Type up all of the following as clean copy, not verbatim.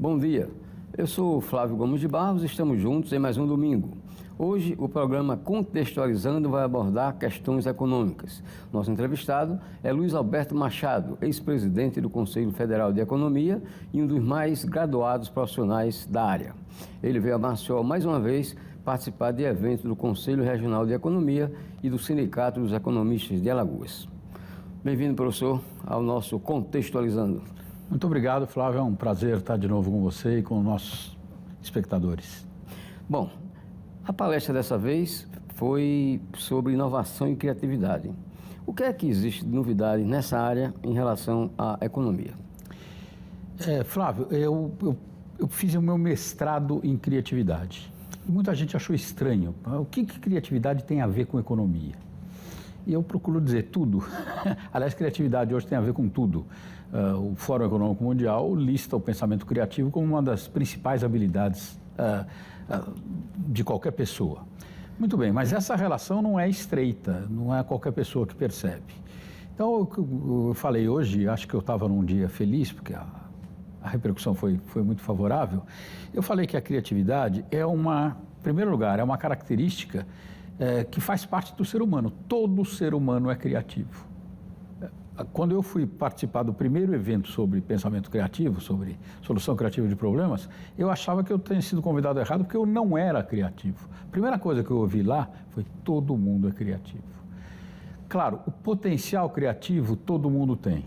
Bom dia, eu sou Flávio Gomes de Barros e estamos juntos em mais um domingo. Hoje o programa Contextualizando vai abordar questões econômicas. Nosso entrevistado é Luiz Alberto Machado, ex-presidente do Conselho Federal de Economia e um dos mais graduados profissionais da área. Ele veio a Maceió mais uma vez participar de eventos do Conselho Regional de Economia e do Sindicato dos Economistas de Alagoas. Bem-vindo, professor, ao nosso Contextualizando. Muito obrigado, Flávio. É um prazer estar de novo com você e com os nossos espectadores. Bom, a palestra dessa vez foi sobre inovação e criatividade. O que é que existe de novidade nessa área em relação à economia? Flávio, eu fiz o meu mestrado em criatividade. Muita gente achou estranho. O que criatividade tem a ver com economia? E eu procuro dizer tudo. Aliás, criatividade hoje tem a ver com tudo. O Fórum Econômico Mundial lista o pensamento criativo como uma das principais habilidades de qualquer pessoa. Muito bem, mas essa relação não é estreita, não é qualquer pessoa que percebe. Então, eu falei hoje, acho que eu estava num dia feliz, porque a repercussão foi muito favorável. Eu falei que a criatividade em primeiro lugar, é uma característica que faz parte do ser humano. Todo ser humano é criativo. Quando eu fui participar do primeiro evento sobre pensamento criativo, sobre solução criativa de problemas, eu achava que eu tinha sido convidado errado porque eu não era criativo. A primeira coisa que eu ouvi lá foi: todo mundo é criativo. Claro, o potencial criativo todo mundo tem.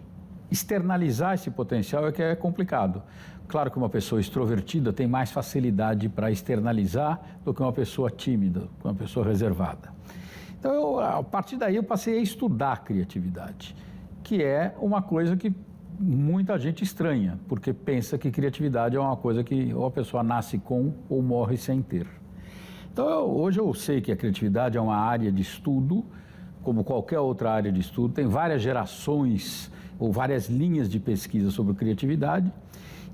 Externalizar esse potencial é que é complicado. Claro que uma pessoa extrovertida tem mais facilidade para externalizar do que uma pessoa tímida, uma pessoa reservada. Então, a partir daí, eu passei a estudar a criatividade, que é uma coisa que muita gente estranha, porque pensa que criatividade é uma coisa que ou a pessoa nasce com ou morre sem ter. Então, hoje eu sei que a criatividade é uma área de estudo, como qualquer outra área de estudo, tem várias gerações ou várias linhas de pesquisa sobre criatividade,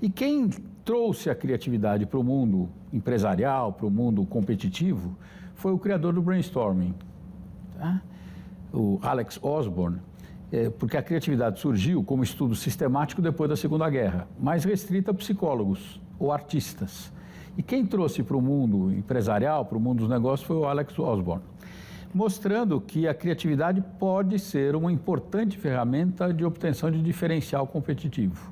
e quem trouxe a criatividade para o mundo empresarial, para o mundo competitivo, foi o criador do brainstorming, tá? O Alex Osborne, porque a criatividade surgiu como estudo sistemático depois da Segunda Guerra, mais restrita a psicólogos ou artistas. E quem trouxe para o mundo empresarial, para o mundo dos negócios, foi o Alex Osborne, mostrando que a criatividade pode ser uma importante ferramenta de obtenção de diferencial competitivo.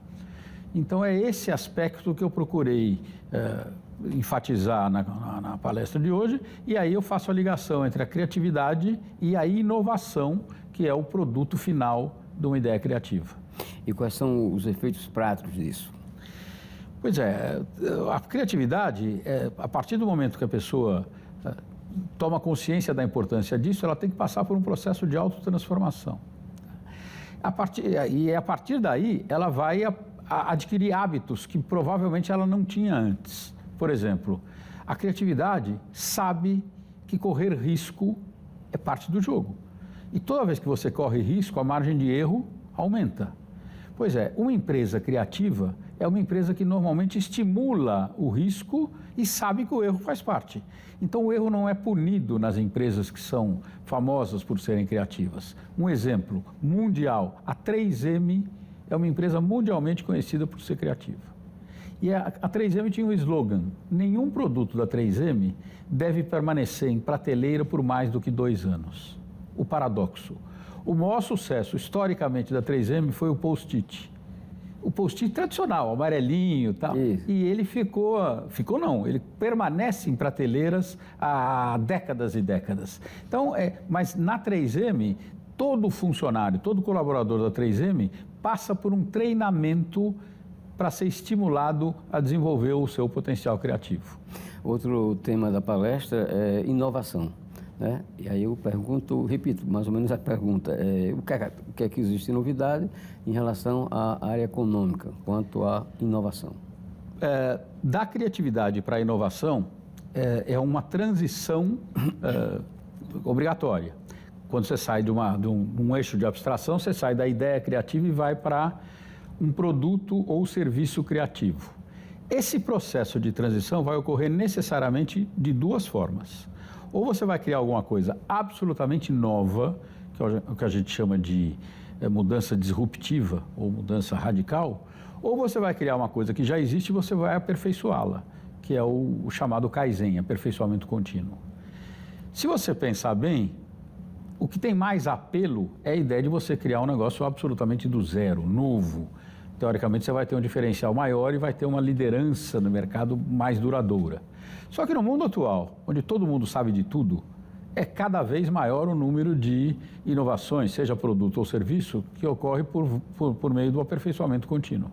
Então, é esse aspecto que eu procurei enfatizar na palestra de hoje, e aí eu faço a ligação entre a criatividade e a inovação, que é o produto final de uma ideia criativa. E quais são os efeitos práticos disso? Pois é, a criatividade, a partir do momento que a pessoa toma consciência da importância disso, ela tem que passar por um processo de autotransformação. A partir daí, ela vai adquirir hábitos que provavelmente ela não tinha antes. Por exemplo, a criatividade sabe que correr risco é parte do jogo. E toda vez que você corre risco, a margem de erro aumenta. Pois é, uma empresa criativa é uma empresa que normalmente estimula o risco e sabe que o erro faz parte. Então, o erro não é punido nas empresas que são famosas por serem criativas. Um exemplo mundial, a 3M é uma empresa mundialmente conhecida por ser criativa. E a 3M tinha um slogan: nenhum produto da 3M deve permanecer em prateleira por mais do que 2 anos. O paradoxo: o maior sucesso historicamente da 3M foi o post-it. O post-it tradicional, amarelinho e tal. Isso. E ele ele permanece em prateleiras há décadas e décadas. Então, mas na 3M, todo funcionário, todo colaborador da 3M passa por um treinamento para ser estimulado a desenvolver o seu potencial criativo. Outro tema da palestra é inovação, né? E aí eu repito mais ou menos a pergunta, o que é que existe de novidade em relação à área econômica, quanto à inovação? Da criatividade para a inovação é uma transição obrigatória. Quando você sai de um eixo de abstração, você sai da ideia criativa e vai para um produto ou serviço criativo. Esse processo de transição vai ocorrer necessariamente de 2 formas. Ou você vai criar alguma coisa absolutamente nova, que é o que a gente chama de mudança disruptiva ou mudança radical, ou você vai criar uma coisa que já existe e você vai aperfeiçoá-la, que é o chamado Kaizen, aperfeiçoamento contínuo. Se você pensar bem, o que tem mais apelo é a ideia de você criar um negócio absolutamente do zero, novo. Teoricamente, você vai ter um diferencial maior e vai ter uma liderança no mercado mais duradoura. Só que no mundo atual, onde todo mundo sabe de tudo, é cada vez maior o número de inovações, seja produto ou serviço, que ocorre por meio do aperfeiçoamento contínuo.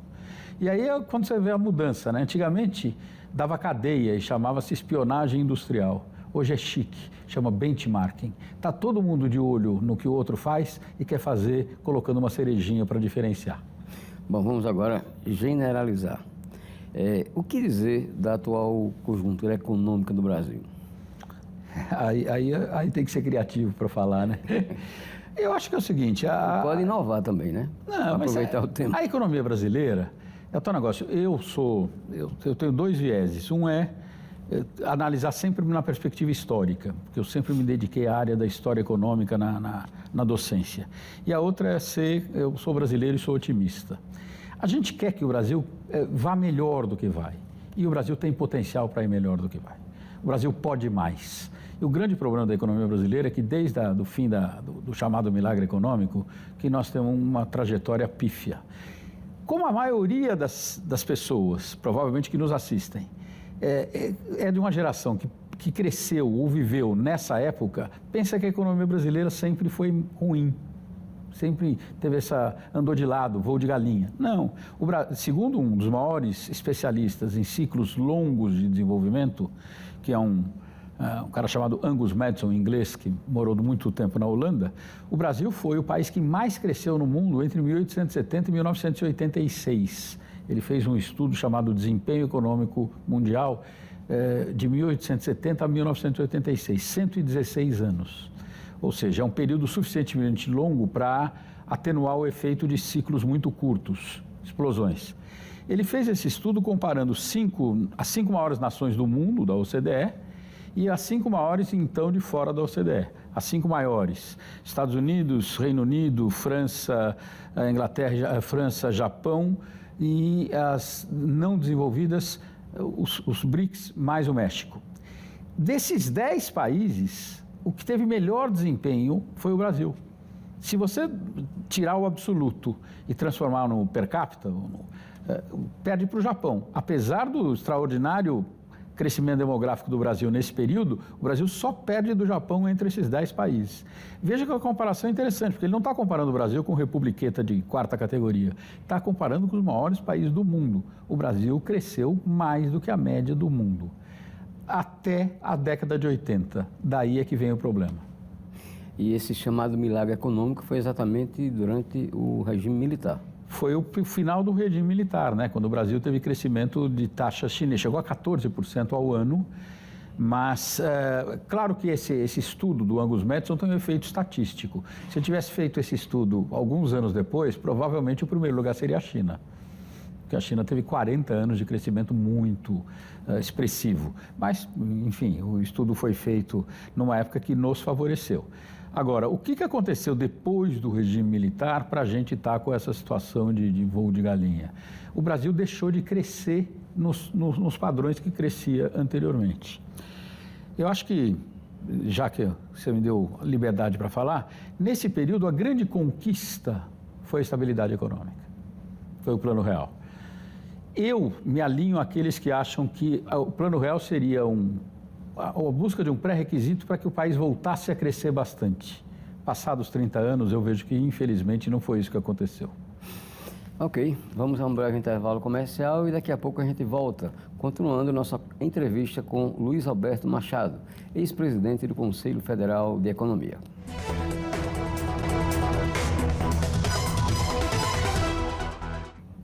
E aí é quando você vê a mudança, né? Antigamente dava cadeia e chamava-se espionagem industrial. Hoje é chique, chama benchmarking. Está todo mundo de olho no que o outro faz e quer fazer colocando uma cerejinha para diferenciar. Bom, vamos agora generalizar. O que dizer da atual conjuntura econômica do Brasil? Aí tem que ser criativo para falar, né? Eu acho que é o seguinte... Pode inovar também, né? Não, aproveitar o tempo. A economia brasileira é o tal negócio. Eu tenho dois vieses. Um é analisar sempre na perspectiva histórica, porque eu sempre me dediquei à área da história econômica na docência. E a outra é eu sou brasileiro e sou otimista. A gente quer que o Brasil vá melhor do que vai. E o Brasil tem potencial para ir melhor do que vai. O Brasil pode mais. E o grande problema da economia brasileira é que desde o fim do chamado milagre econômico, que nós temos uma trajetória pífia. Como a maioria das pessoas, provavelmente que nos assistem, é de uma geração que cresceu ou viveu nessa época, pensa que a economia brasileira sempre foi ruim, sempre teve andou de lado, voo de galinha. Não, segundo um dos maiores especialistas em ciclos longos de desenvolvimento, que é um cara chamado Angus Maddison, em inglês, que morou muito tempo na Holanda, o Brasil foi o país que mais cresceu no mundo entre 1870 e 1986. Ele fez um estudo chamado Desempenho Econômico Mundial de 1870 a 1986, 116 anos. Ou seja, é um período suficientemente longo para atenuar o efeito de ciclos muito curtos, explosões. Ele fez esse estudo comparando as 5 maiores nações do mundo, da OCDE, e as 5 maiores, então, de fora da OCDE. As 5 maiores: Estados Unidos, Reino Unido, França, Inglaterra, França, Japão, e as não desenvolvidas, os BRICS, mais o México. Desses 10 países, o que teve melhor desempenho foi o Brasil. Se você tirar o absoluto e transformar no per capita, perde para o Japão. Apesar do extraordinário crescimento demográfico do Brasil nesse período, o Brasil só perde do Japão entre esses 10 países. Veja que a comparação é interessante, porque ele não está comparando o Brasil com republiqueta de 4ª categoria, está comparando com os maiores países do mundo. O Brasil cresceu mais do que a média do mundo, até a década de 80. Daí é que vem o problema. E esse chamado milagre econômico foi exatamente durante o regime militar. Foi o final do regime militar, né? Quando o Brasil teve crescimento de taxa chinesa, chegou a 14% ao ano, mas claro que esse estudo do Angus Maddison tem um efeito estatístico. Se eu tivesse feito esse estudo alguns anos depois, provavelmente o primeiro lugar seria a China, porque a China teve 40 anos de crescimento muito expressivo. Mas, enfim, o estudo foi feito numa época que nos favoreceu. Agora, o que aconteceu depois do regime militar para a gente estar com essa situação de voo de galinha? O Brasil deixou de crescer nos padrões que crescia anteriormente. Eu acho que, já que você me deu liberdade para falar, nesse período a grande conquista foi a estabilidade econômica, foi o Plano Real. Eu me alinho àqueles que acham que o Plano Real seria a busca de um pré-requisito para que o país voltasse a crescer bastante. Passados 30 anos, eu vejo que, infelizmente, não foi isso que aconteceu. Ok, vamos a um breve intervalo comercial e daqui a pouco a gente volta, continuando nossa entrevista com Luiz Alberto Machado, ex-presidente do Conselho Federal de Economia.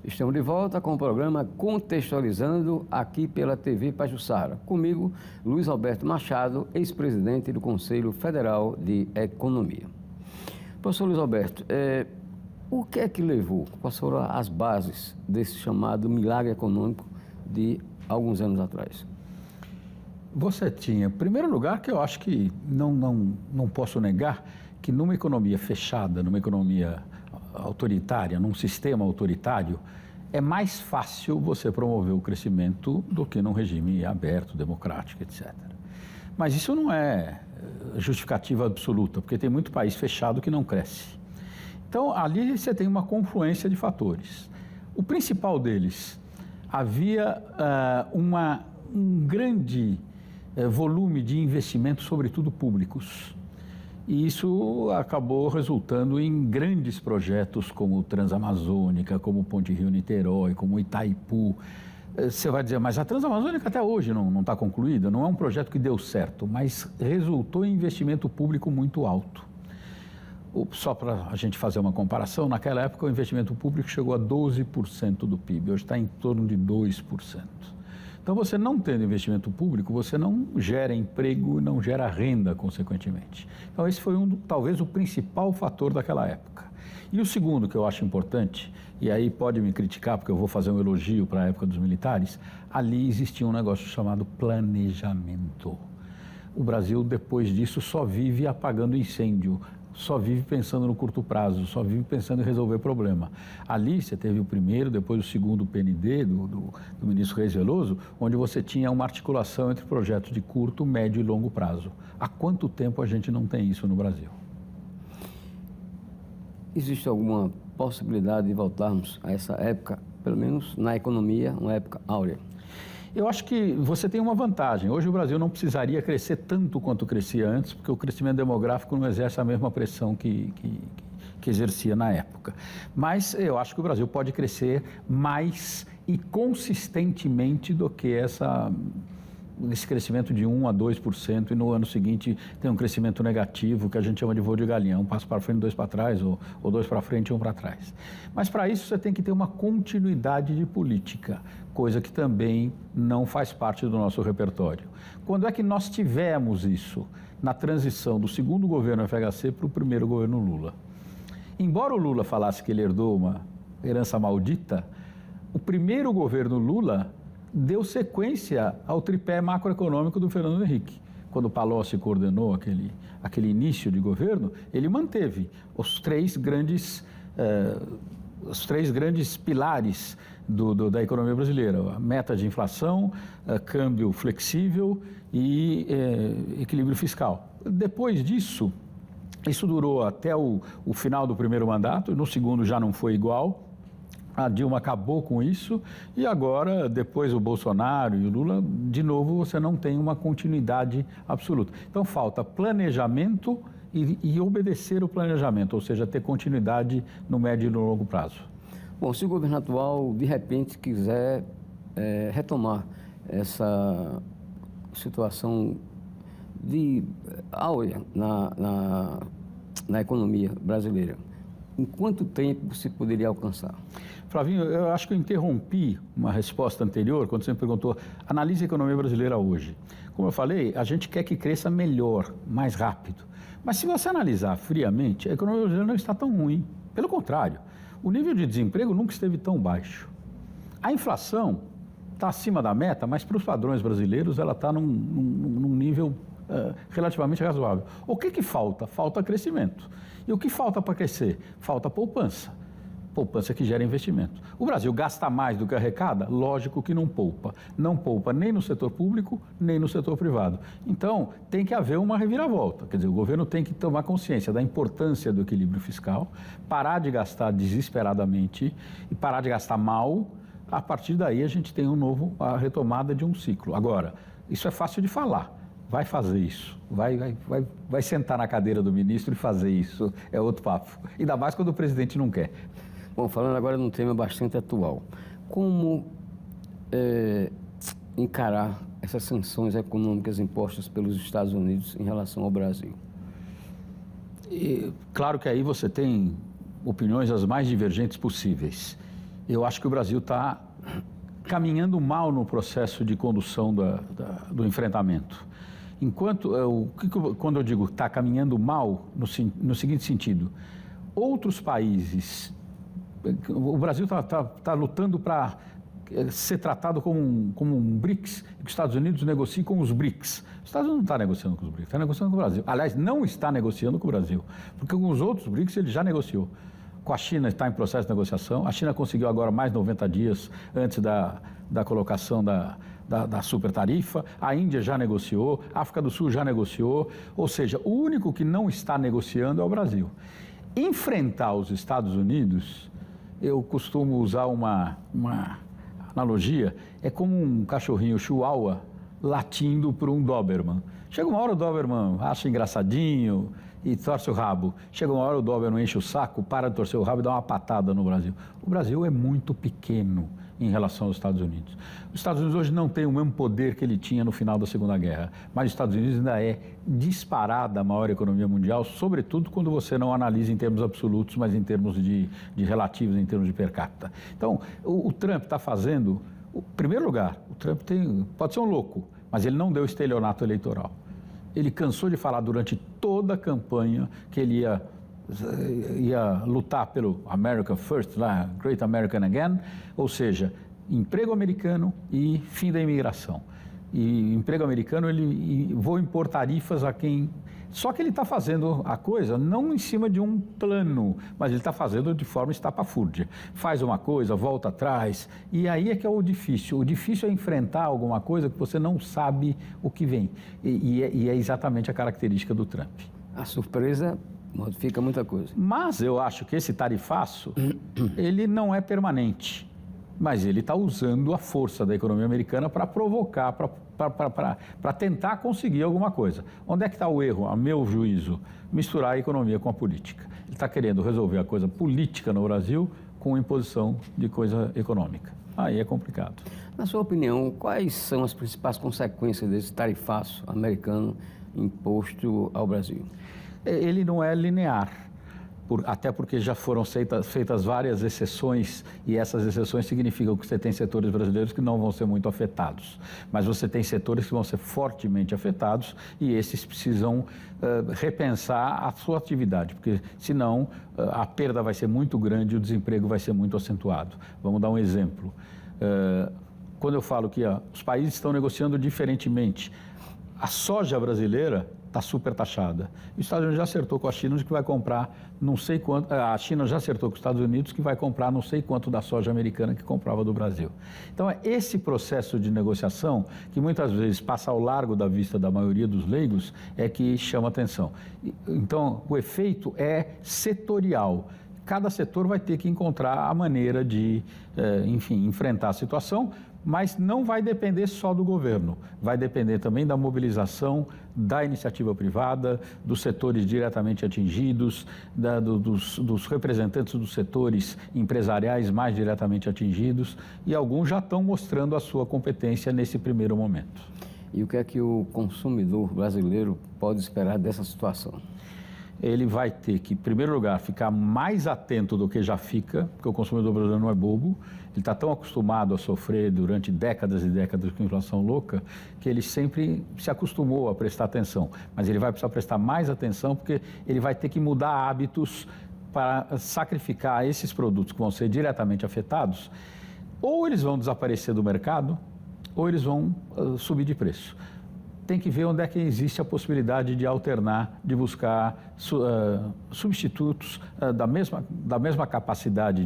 Estamos de volta com o programa Contextualizando, aqui pela TV Pajuçara. Comigo, Luiz Alberto Machado, ex-presidente do Conselho Federal de Economia. Professor Luiz Alberto, o que é que levou, quais foram as bases desse chamado milagre econômico de alguns anos atrás? Você tinha, em primeiro lugar, que eu acho que não posso negar, que numa economia fechada, numa economia autoritária, num sistema autoritário, é mais fácil você promover o crescimento do que num regime aberto, democrático, etc. Mas isso não é justificativa absoluta, porque tem muito país fechado que não cresce. Então, ali você tem uma confluência de fatores. O principal deles, havia um grande volume de investimentos, sobretudo públicos. E isso acabou resultando em grandes projetos como Transamazônica, como Ponte Rio-Niterói, como Itaipu. Você vai dizer, mas a Transamazônica até hoje não está concluída, não é um projeto que deu certo, mas resultou em investimento público muito alto. Só para a gente fazer uma comparação, naquela época o investimento público chegou a 12% do PIB, hoje está em torno de 2%. Então, você não tendo investimento público, você não gera emprego e não gera renda, consequentemente. Então, esse foi talvez o principal fator daquela época. E o segundo que eu acho importante, e aí pode me criticar porque eu vou fazer um elogio para a época dos militares, ali existia um negócio chamado planejamento. O Brasil, depois disso, só vive apagando incêndio, só vive pensando no curto prazo, só vive pensando em resolver problema. Ali você teve o primeiro, depois o segundo PND do ministro Reis Veloso, onde você tinha uma articulação entre projetos de curto, médio e longo prazo. Há quanto tempo a gente não tem isso no Brasil? Existe alguma possibilidade de voltarmos a essa época, pelo menos na economia, uma época áurea? Eu acho que você tem uma vantagem. Hoje o Brasil não precisaria crescer tanto quanto crescia antes, porque o crescimento demográfico não exerce a mesma pressão que exercia na época. Mas eu acho que o Brasil pode crescer mais e consistentemente do que esse crescimento de 1% a 2%, e no ano seguinte tem um crescimento negativo, que a gente chama de voo de galinha, um passo para frente, dois para trás, ou dois para frente e um para trás. Mas para isso você tem que ter uma continuidade de política, coisa que também não faz parte do nosso repertório. Quando é que nós tivemos isso? Na transição do segundo governo FHC para o primeiro governo Lula. Embora o Lula falasse que ele herdou uma herança maldita, o primeiro governo Lula deu sequência ao tripé macroeconômico do Fernando Henrique. Quando o Palocci coordenou aquele início de governo, ele manteve os três grandes pilares da economia brasileira: a meta de inflação, câmbio flexível e equilíbrio fiscal. Depois disso, isso durou até o final do primeiro mandato, no segundo já não foi igual. A Dilma acabou com isso e agora, depois o Bolsonaro e o Lula, de novo você não tem uma continuidade absoluta. Então falta planejamento e obedecer o planejamento, ou seja, ter continuidade no médio e no longo prazo. Bom, se o governo atual, de repente, quiser retomar essa situação de áurea na economia brasileira, em quanto tempo se poderia alcançar? Flavinho, eu acho que eu interrompi uma resposta anterior, quando você me perguntou, analise a economia brasileira hoje. Como eu falei, a gente quer que cresça melhor, mais rápido. Mas se você analisar friamente, a economia brasileira não está tão ruim. Pelo contrário, o nível de desemprego nunca esteve tão baixo. A inflação está acima da meta, mas para os padrões brasileiros ela está num nível relativamente razoável. O que falta? Falta crescimento. E o que falta para crescer? Falta poupança. Poupança que gera investimento. O Brasil gasta mais do que arrecada? Lógico que não poupa. Não poupa nem no setor público, nem no setor privado. Então, tem que haver uma reviravolta. Quer dizer, o governo tem que tomar consciência da importância do equilíbrio fiscal, parar de gastar desesperadamente e parar de gastar mal. A partir daí, a gente tem a retomada de um ciclo. Agora, isso é fácil de falar. Vai fazer isso, vai sentar na cadeira do ministro e fazer isso, é outro papo. Ainda mais quando o presidente não quer. Bom, falando agora de um tema bastante atual, como encarar essas sanções econômicas impostas pelos Estados Unidos em relação ao Brasil? Claro que aí você tem opiniões as mais divergentes possíveis. Eu acho que o Brasil está caminhando mal no processo de condução do enfrentamento. Quando eu digo está caminhando mal, no seguinte sentido, outros países, o Brasil está lutando para ser tratado como um BRICS, que os Estados Unidos negociem com os BRICS. Os Estados Unidos não está negociando com os BRICS, está negociando com o Brasil. Aliás, não está negociando com o Brasil, porque com os outros BRICS ele já negociou. Com a China está em processo de negociação. A China conseguiu agora mais 90 dias antes da colocação da super tarifa. A Índia já negociou, a África do Sul já negociou. Ou seja, o único que não está negociando é o Brasil. Enfrentar os Estados Unidos, eu costumo usar uma analogia, é como um cachorrinho chihuahua latindo para um Doberman. Chega uma hora o Doberman acha engraçadinho e torce o rabo. Chega uma hora o Doberman enche o saco, para de torcer o rabo e dá uma patada no Brasil. O Brasil é muito pequeno em relação aos Estados Unidos. Os Estados Unidos hoje não têm o mesmo poder que ele tinha no final da Segunda Guerra, mas os Estados Unidos ainda é disparada a maior economia mundial, sobretudo quando você não analisa em termos absolutos, mas em termos de relativos, em termos de per capita. Então, o Trump está fazendo, em primeiro lugar, o Trump pode ser um louco, mas ele não deu estelionato eleitoral. Ele cansou de falar durante toda a campanha que ele ia lutar pelo America First, lá, Great American Again, ou seja, emprego americano e fim da imigração. E emprego americano, vou impor tarifas a quem... Só que ele está fazendo a coisa não em cima de um plano, mas ele está fazendo de forma estapafúrdia. Faz uma coisa, volta atrás, e aí é que é o difícil. O difícil é enfrentar alguma coisa que você não sabe o que vem. E é exatamente a característica do Trump. A surpresa modifica muita coisa. Mas eu acho que esse tarifaço, ele não é permanente. Mas ele está usando a força da economia americana para provocar, para tentar conseguir alguma coisa. Onde é que está o erro, a meu juízo? Misturar a economia com a política. Ele está querendo resolver a coisa política no Brasil com imposição de coisa econômica. Aí é complicado. Na sua opinião, quais são as principais consequências desse tarifaço americano imposto ao Brasil? Ele não é linear. Até porque já foram feitas várias exceções e essas exceções significam que você tem setores brasileiros que não vão ser muito afetados, mas você tem setores que vão ser fortemente afetados e esses precisam repensar a sua atividade, porque senão a perda vai ser muito grande e o desemprego vai ser muito acentuado. Vamos dar um exemplo. Quando eu falo que os países estão negociando diferentemente, a soja brasileira está super taxada. Os Estados Unidos já acertou com a China de que vai comprar não sei quanto, a China já acertou com os Estados Unidos que vai comprar não sei quanto da soja americana que comprava do Brasil. Então, é esse processo de negociação, que muitas vezes passa ao largo da vista da maioria dos leigos, é que chama atenção. Então, o efeito é setorial. Cada setor vai ter que encontrar a maneira de, enfim, enfrentar a situação, mas não vai depender só do governo, vai depender também da mobilização da iniciativa privada, dos setores diretamente atingidos, dos representantes dos setores empresariais mais diretamente atingidos, e alguns já estão mostrando a sua competência nesse primeiro momento. E o que é que o consumidor brasileiro pode esperar dessa situação? Ele vai ter que, em primeiro lugar, ficar mais atento do que já fica, porque o consumidor brasileiro não é bobo, ele está tão acostumado a sofrer durante décadas e décadas com inflação louca, que ele sempre se acostumou a prestar atenção. Mas ele vai precisar prestar mais atenção, porque ele vai ter que mudar hábitos para sacrificar esses produtos que vão ser diretamente afetados, ou eles vão desaparecer do mercado, ou eles vão subir de preço. Tem que ver onde é que existe a possibilidade de alternar, de buscar substitutos da mesma capacidade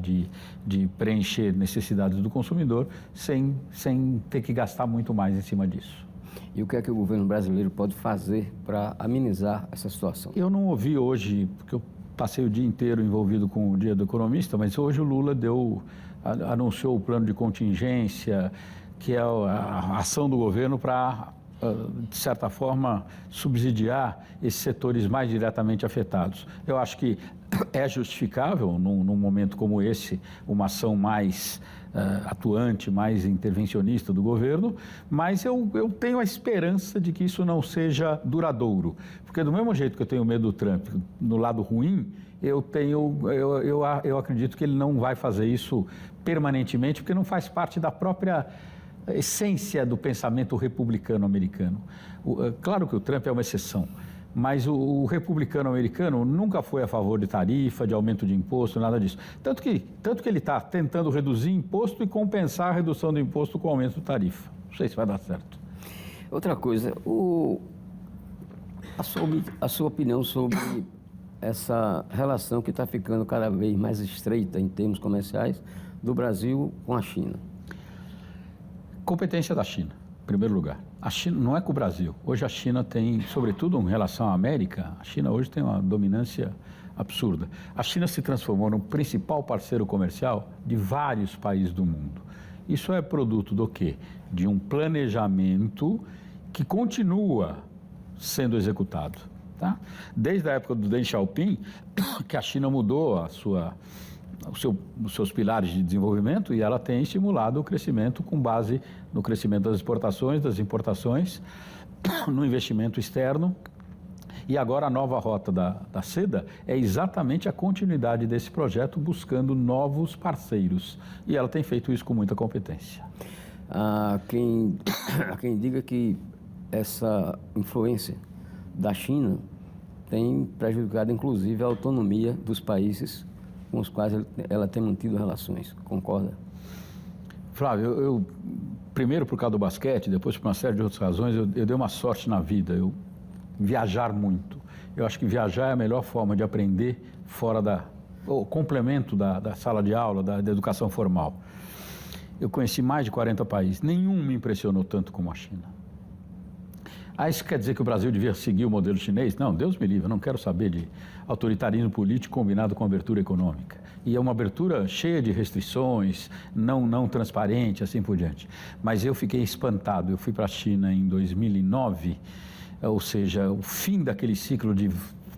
de preencher necessidades do consumidor, sem ter que gastar muito mais em cima disso. E o que é que o governo brasileiro pode fazer para amenizar essa situação? Eu não ouvi hoje, porque eu passei o dia inteiro envolvido com o Dia do Economista, mas hoje o Lula anunciou o plano de contingência, que é a ação do governo para, de certa forma, subsidiar esses setores mais diretamente afetados. Eu acho que é justificável, num momento como esse, uma ação mais atuante, mais intervencionista do governo, mas eu tenho a esperança de que isso não seja duradouro. Porque do mesmo jeito que eu tenho medo do Trump no lado ruim, eu acredito que ele não vai fazer isso permanentemente, porque não faz parte da própria essência do pensamento republicano americano. Claro que o Trump é uma exceção, mas o republicano americano nunca foi a favor de tarifa, de aumento de imposto, nada disso. Tanto que ele está tentando reduzir imposto e compensar a redução do imposto com o aumento de tarifa. Não sei se vai dar certo. Outra coisa, a sua opinião sobre essa relação que está ficando cada vez mais estreita em termos comerciais do Brasil com a China? Competência da China, em primeiro lugar. A China não é com o Brasil. Hoje a China tem, sobretudo em relação à América, a China hoje tem uma dominância absurda. A China se transformou no principal parceiro comercial de vários países do mundo. Isso é produto do quê? De um planejamento que continua sendo executado. Tá? Desde a época do Deng Xiaoping, que a China mudou os seus pilares de desenvolvimento e ela tem estimulado o crescimento com base no crescimento das exportações, das importações, no investimento externo. E agora a nova rota da seda é exatamente a continuidade desse projeto, buscando novos parceiros. E ela tem feito isso com muita competência. Há quem diga que essa influência da China tem prejudicado, inclusive, a autonomia dos países com os quais ela tem mantido relações. Concorda? Flávio, eu primeiro por causa do basquete, depois por uma série de outras razões, eu dei uma sorte na vida, eu viajar muito. Eu acho que viajar é a melhor forma de aprender fora o complemento da sala de aula, da educação formal. Eu conheci mais de 40 países, nenhum me impressionou tanto como a China. Isso quer dizer que o Brasil devia seguir o modelo chinês? Não, Deus me livre, eu não quero saber de autoritarismo político combinado com abertura econômica. E é uma abertura cheia de restrições, não transparente, assim por diante. Mas eu fiquei espantado, eu fui para a China em 2009, ou seja, o fim daquele ciclo de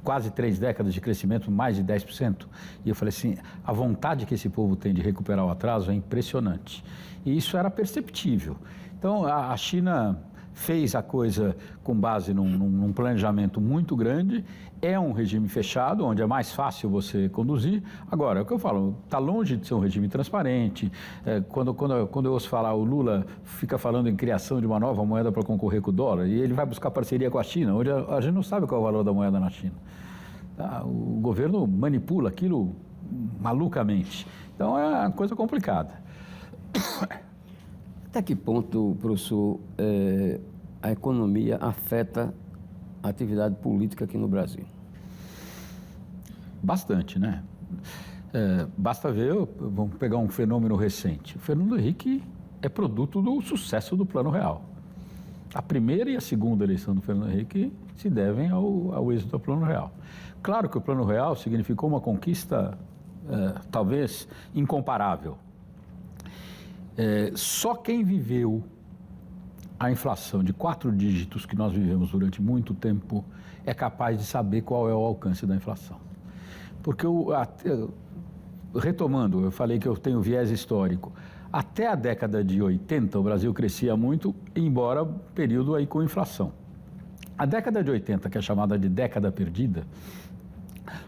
quase 3 décadas de crescimento, mais de 10%. E eu falei assim, a vontade que esse povo tem de recuperar o atraso é impressionante. E isso era perceptível. Então, a China fez a coisa com base num planejamento muito grande, é um regime fechado, onde é mais fácil você conduzir. Agora, é o que eu falo, está longe de ser um regime transparente. Quando eu ouço falar, o Lula fica falando em criação de uma nova moeda para concorrer com o dólar, e ele vai buscar parceria com a China, onde a gente não sabe qual é o valor da moeda na China. Tá? O governo manipula aquilo malucamente. Então, é uma coisa complicada. Até que ponto, professor, a economia afeta a atividade política aqui no Brasil? Bastante, né? Basta ver, vamos pegar um fenômeno recente. O Fernando Henrique é produto do sucesso do Plano Real. A primeira e a segunda eleição do Fernando Henrique se devem ao êxito do Plano Real. Claro que o Plano Real significou uma conquista, talvez, incomparável. Só quem viveu a inflação de 4 dígitos que nós vivemos durante muito tempo é capaz de saber qual é o alcance da inflação. Porque, retomando, eu falei que eu tenho viés histórico. Até a década de 80, o Brasil crescia muito, embora período aí com inflação. A década de 80, que é chamada de década perdida,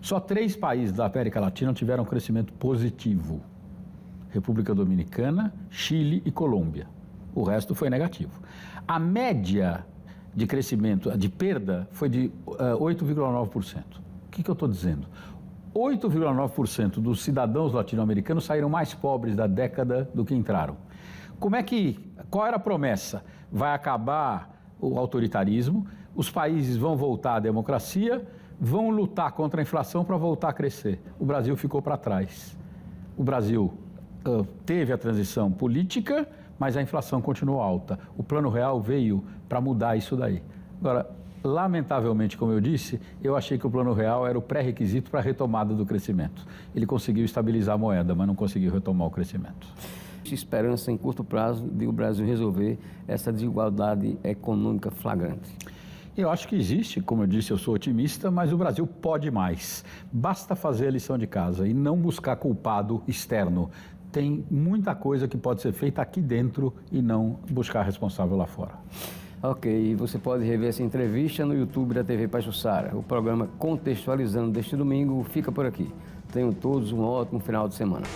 só 3 países da América Latina tiveram crescimento positivo. República Dominicana, Chile e Colômbia. O resto foi negativo. A média de crescimento, de perda, foi de 8,9%. O que eu estou dizendo? 8,9% dos cidadãos latino-americanos saíram mais pobres da década do que entraram. Qual era a promessa? Vai acabar o autoritarismo, os países vão voltar à democracia, vão lutar contra a inflação para voltar a crescer. O Brasil ficou para trás. O Brasil teve a transição política, mas a inflação continuou alta. O Plano Real veio para mudar isso daí. Agora, lamentavelmente, como eu disse, eu achei que o Plano Real era o pré-requisito para a retomada do crescimento. Ele conseguiu estabilizar a moeda, mas não conseguiu retomar o crescimento. Existe esperança em curto prazo de o Brasil resolver essa desigualdade econômica flagrante? Eu acho que existe, como eu disse, eu sou otimista, mas o Brasil pode mais. Basta fazer a lição de casa e não buscar culpado externo. Tem muita coisa que pode ser feita aqui dentro e não buscar responsável lá fora. Ok, você pode rever essa entrevista no YouTube da TV Pajuçara. O programa Contextualizando deste domingo fica por aqui. Tenham todos um ótimo final de semana.